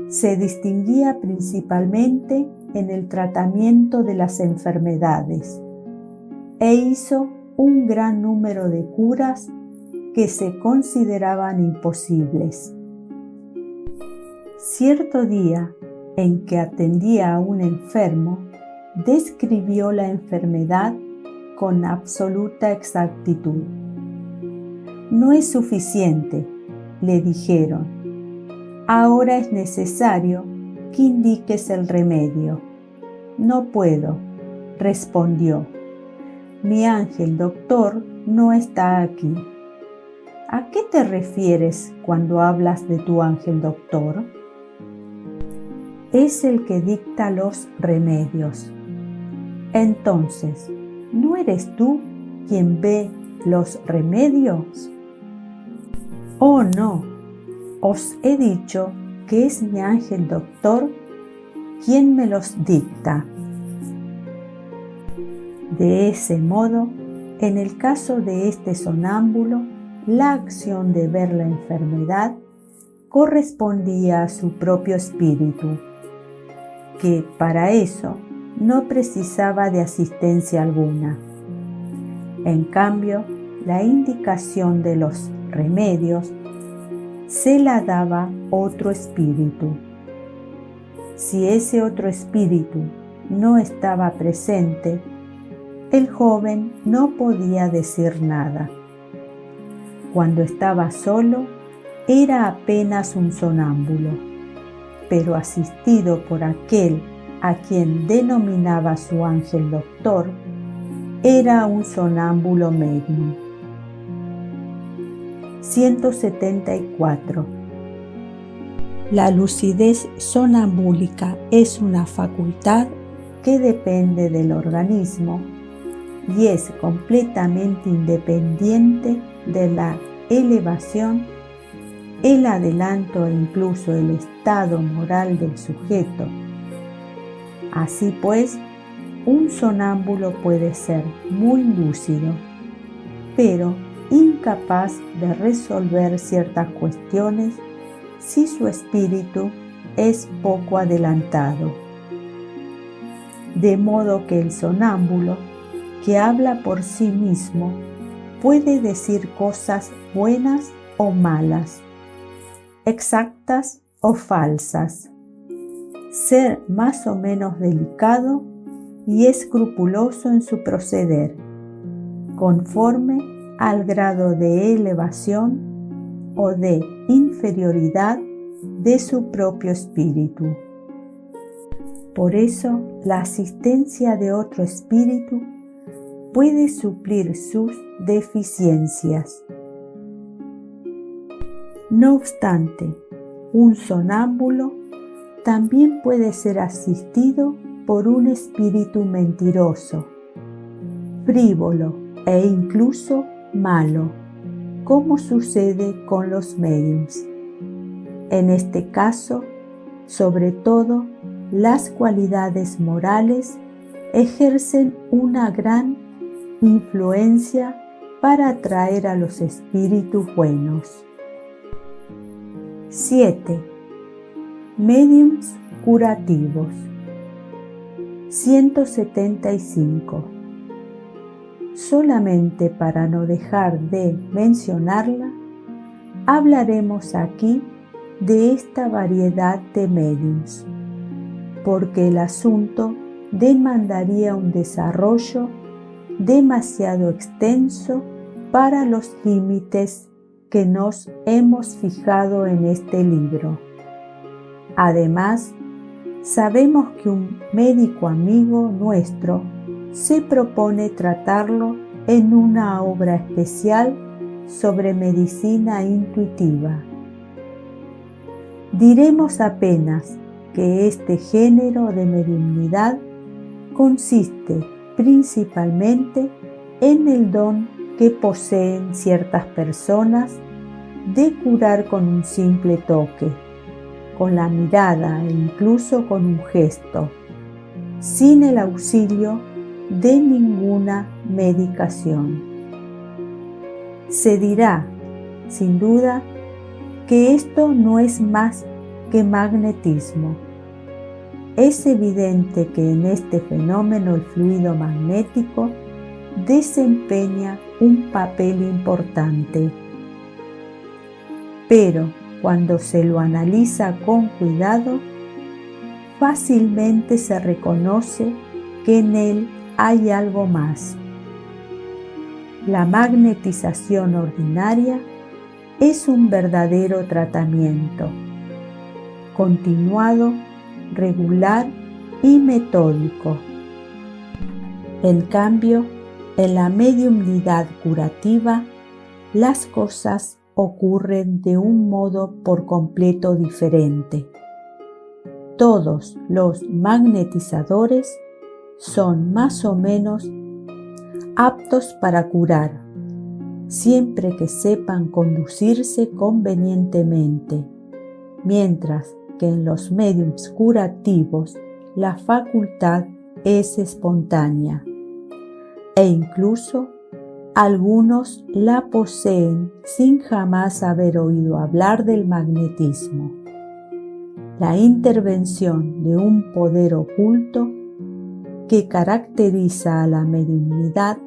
Se distinguía principalmente en el tratamiento de las enfermedades e hizo un gran número de curas que se consideraban imposibles. Cierto día, en que atendía a un enfermo, describió la enfermedad con absoluta exactitud. No es suficiente, le dijeron. Ahora es necesario que indiques el remedio. No puedo, respondió. Mi ángel doctor no está aquí. ¿A qué te refieres cuando hablas de tu ángel doctor? Es el que dicta los remedios. Entonces, ¿no eres tú quien ve los remedios? Oh, no, os he dicho que es mi ángel doctor quien me los dicta. De ese modo, en el caso de este sonámbulo, la acción de ver la enfermedad correspondía a su propio espíritu, que para eso no precisaba de asistencia alguna. En cambio, la indicación de los remedios se la daba otro espíritu. Si ese otro espíritu no estaba presente, el joven no podía decir nada. Cuando estaba solo, era apenas un sonámbulo, pero asistido por aquel a quien denominaba su ángel doctor, era un sonámbulo medium. 174. La lucidez sonambúlica es una facultad que depende del organismo y es completamente independiente de la elevación, el adelanto e incluso el estado moral del sujeto. Así pues, un sonámbulo puede ser muy lúcido, pero incapaz de resolver ciertas cuestiones si su espíritu es poco adelantado. De modo que el sonámbulo, que habla por sí mismo, puede decir cosas buenas o malas, exactas o falsas, ser más o menos delicado y escrupuloso en su proceder, conforme al grado de elevación o de inferioridad de su propio espíritu. Por eso, la asistencia de otro espíritu puede suplir sus deficiencias. No obstante, un sonámbulo también puede ser asistido por un espíritu mentiroso, frívolo e incluso malo, como sucede con los médiums. En este caso, sobre todo, las cualidades morales ejercen una gran influencia para atraer a los espíritus buenos. 7. Médiums curativos. 175. Solamente para no dejar de mencionarla, hablaremos aquí de esta variedad de médiums, porque el asunto demandaría un desarrollo demasiado extenso para los límites que nos hemos fijado en este libro. Además, sabemos que un médico amigo nuestro se propone tratarlo en una obra especial sobre medicina intuitiva. Diremos apenas que este género de mediumnidad consiste principalmente en el don que poseen ciertas personas de curar con un simple toque, con la mirada e incluso con un gesto, sin el auxilio de ninguna medicación. Se dirá, sin duda, que esto no es más que magnetismo. Es evidente que en este fenómeno el fluido magnético desempeña un papel importante. Pero cuando se lo analiza con cuidado, fácilmente se reconoce que en él hay algo más. La magnetización ordinaria es un verdadero tratamiento, continuado, regular y metódico. En cambio, en la mediumnidad curativa, las cosas ocurren de un modo por completo diferente. Todos los magnetizadores son más o menos aptos para curar, siempre que sepan conducirse convenientemente, mientras que en los médiums curativos la facultad es espontánea e incluso algunos la poseen sin jamás haber oído hablar del magnetismo. La intervención de un poder oculto que caracteriza a la mediumnidad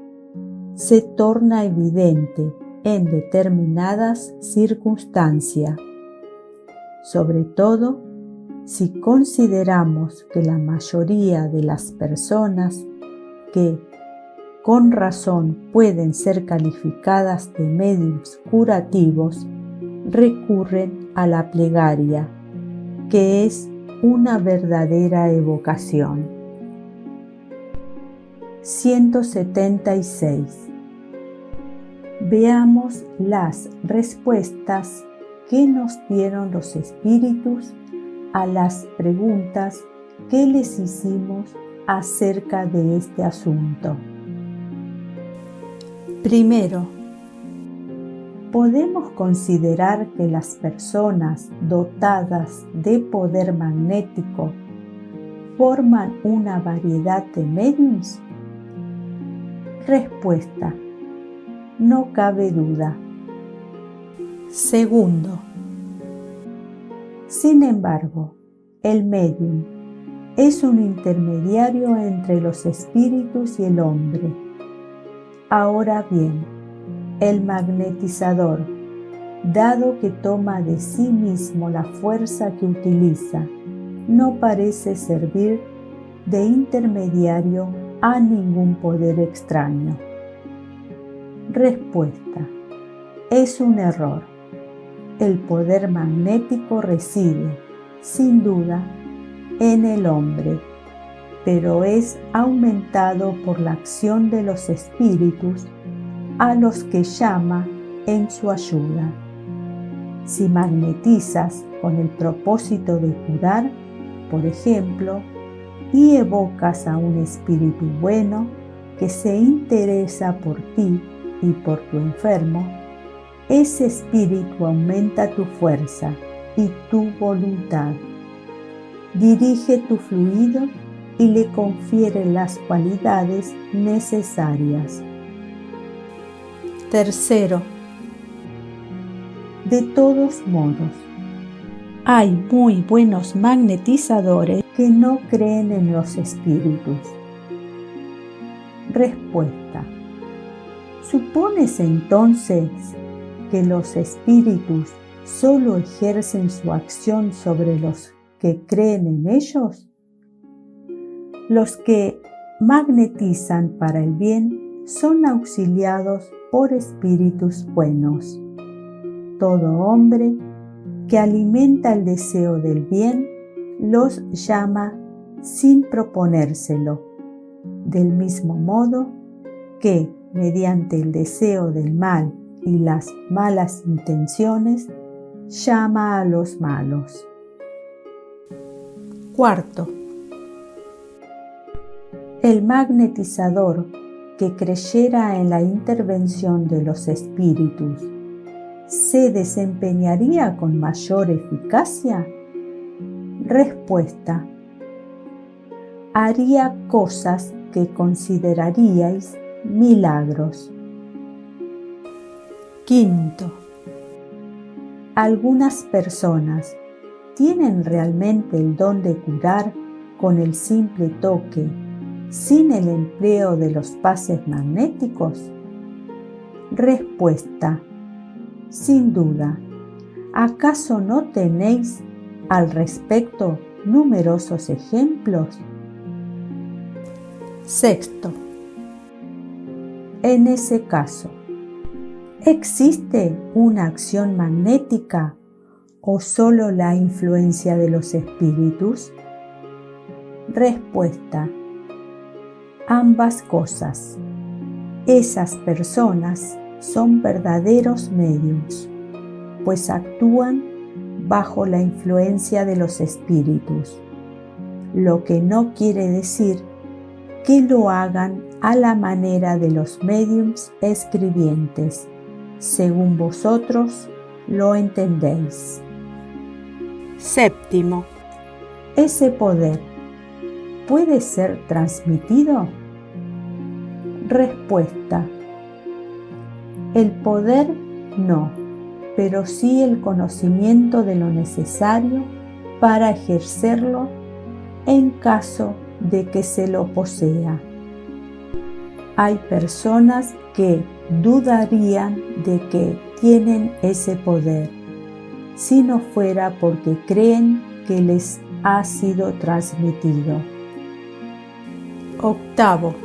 se torna evidente en determinadas circunstancias, sobre todo si consideramos que la mayoría de las personas que con razón pueden ser calificadas de medios curativos recurren a la plegaria, que es una verdadera evocación. 176. Veamos las respuestas que nos dieron los espíritus a las preguntas que les hicimos acerca de este asunto. Primero, ¿podemos considerar que las personas dotadas de poder magnético forman una variedad de mediums? Respuesta: no cabe duda. Segundo, sin embargo, el medium es un intermediario entre los espíritus y el hombre. Ahora bien, el magnetizador, dado que toma de sí mismo la fuerza que utiliza, no parece servir de intermediario a ningún poder extraño. Respuesta: es un error. El poder magnético reside, sin duda, en el hombre, pero es aumentado por la acción de los espíritus a los que llama en su ayuda. Si magnetizas con el propósito de curar, por ejemplo, y evocas a un espíritu bueno que se interesa por ti y por tu enfermo, ese espíritu aumenta tu fuerza y tu voluntad. Dirige tu fluido y le confiere las cualidades necesarias. Tercero, de todos modos, hay muy buenos magnetizadores que no creen en los espíritus. Respuesta: ¿supones entonces que los espíritus solo ejercen su acción sobre los que creen en ellos? Los que magnetizan para el bien son auxiliados por espíritus buenos. Todo hombre que alimenta el deseo del bien los llama sin proponérselo, del mismo modo que, mediante el deseo del mal y las malas intenciones, llama a los malos. Cuarto, el magnetizador que creyera en la intervención de los espíritus ¿se desempeñaría con mayor eficacia? Respuesta: haría cosas que consideraríais milagros. Quinto, algunas personas tienen realmente el don de curar con el simple toque, sin el empleo de los pases magnéticos. Respuesta: sin duda. ¿Acaso no tenéis al respecto numerosos ejemplos? Sexto, en ese caso, ¿existe una acción magnética o solo la influencia de los espíritus? Respuesta: ambas cosas. Esas personas son verdaderos mediums, pues actúan bajo la influencia de los espíritus, lo que no quiere decir que lo hagan a la manera de los mediums escribientes, según vosotros lo entendéis. Séptimo, ¿ese poder puede ser transmitido? Respuesta: el poder no, pero sí el conocimiento de lo necesario para ejercerlo en caso de que se lo posea. hay personas que dudarían de que tienen ese poder, si no fuera porque creen que les ha sido transmitido. Octavo,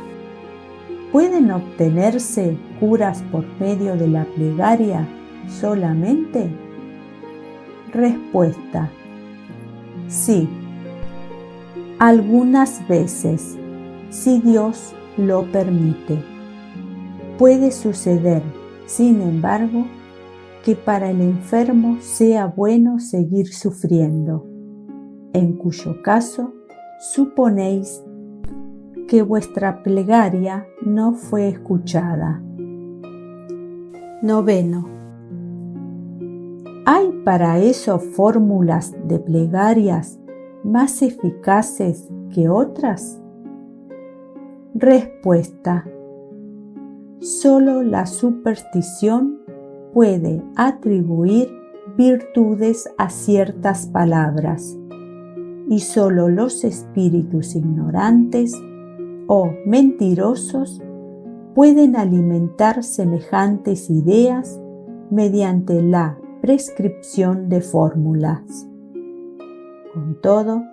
¿pueden obtenerse curas por medio de la plegaria solamente? Respuesta: sí. Algunas veces, si Dios lo permite. Puede suceder, sin embargo, que para el enfermo sea bueno seguir sufriendo, en cuyo caso suponéis que vuestra plegaria no fue escuchada. Noveno. ¿Hay para eso fórmulas de plegarias más eficaces que otras? Respuesta: solo la superstición puede atribuir virtudes a ciertas palabras, y solo los espíritus ignorantes o mentirosos pueden alimentar semejantes ideas mediante la prescripción de fórmulas. Con todo,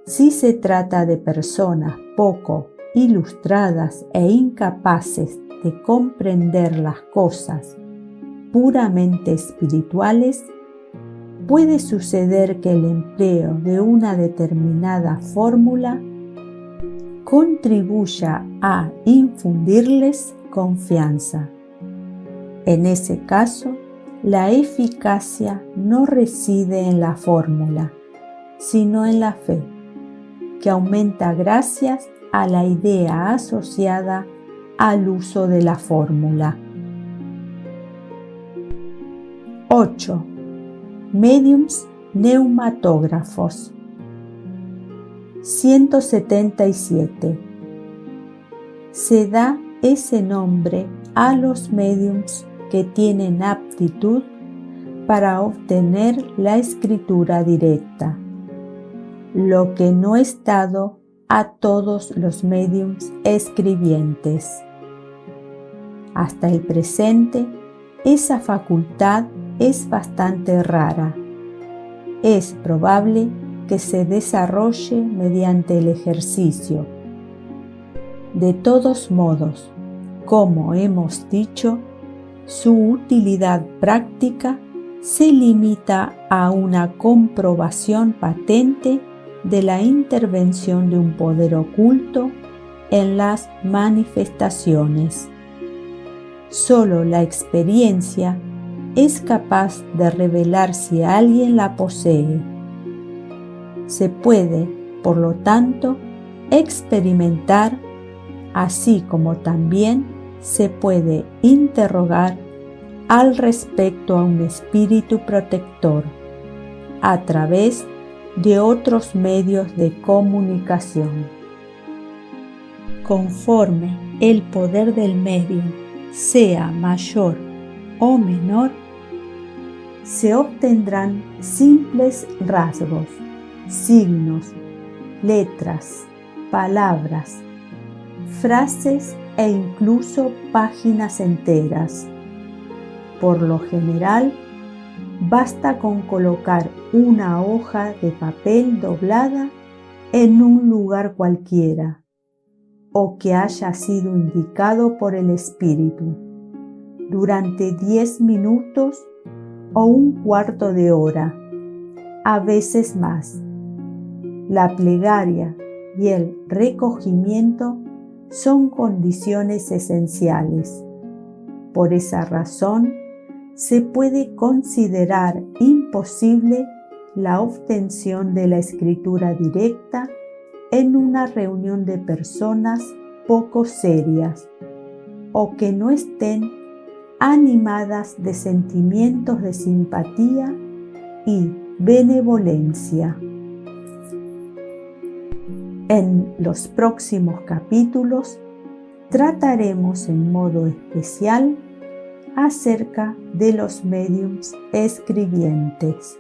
si se trata de personas poco ilustradas e incapaces de comprender las cosas puramente espirituales, puede suceder que el empleo de una determinada fórmula contribuya a infundirles confianza. En ese caso, la eficacia no reside en la fórmula, sino en la fe, que aumenta gracias a la idea asociada al uso de la fórmula. 8. Médiums neumatógrafos. 177. Se da ese nombre a los médiums que tienen aptitud para obtener la escritura directa, lo que no es dado a todos los médiums escribientes. Hasta el presente, esa facultad es bastante rara. Es probable que se desarrolle mediante el ejercicio. De todos modos, como hemos dicho, su utilidad práctica se limita a una comprobación patente de la intervención de un poder oculto en las manifestaciones. Solo la experiencia es capaz de revelar si alguien la posee. Se puede, por lo tanto, experimentar, así como también se puede interrogar al respecto a un espíritu protector a través de otros medios de comunicación. Conforme el poder del medium sea mayor o menor, se obtendrán simples rasgos, signos, letras, palabras, frases e incluso páginas enteras. Por lo general, basta con colocar una hoja de papel doblada en un lugar cualquiera, o que haya sido indicado por el espíritu, durante 10 minutos o un cuarto de hora, a veces más. La plegaria y el recogimiento son condiciones esenciales. Por esa razón, se puede considerar imposible la obtención de la escritura directa en una reunión de personas poco serias o que no estén animadas de sentimientos de simpatía y benevolencia. En los próximos capítulos trataremos en modo especial acerca de los médiums escribientes.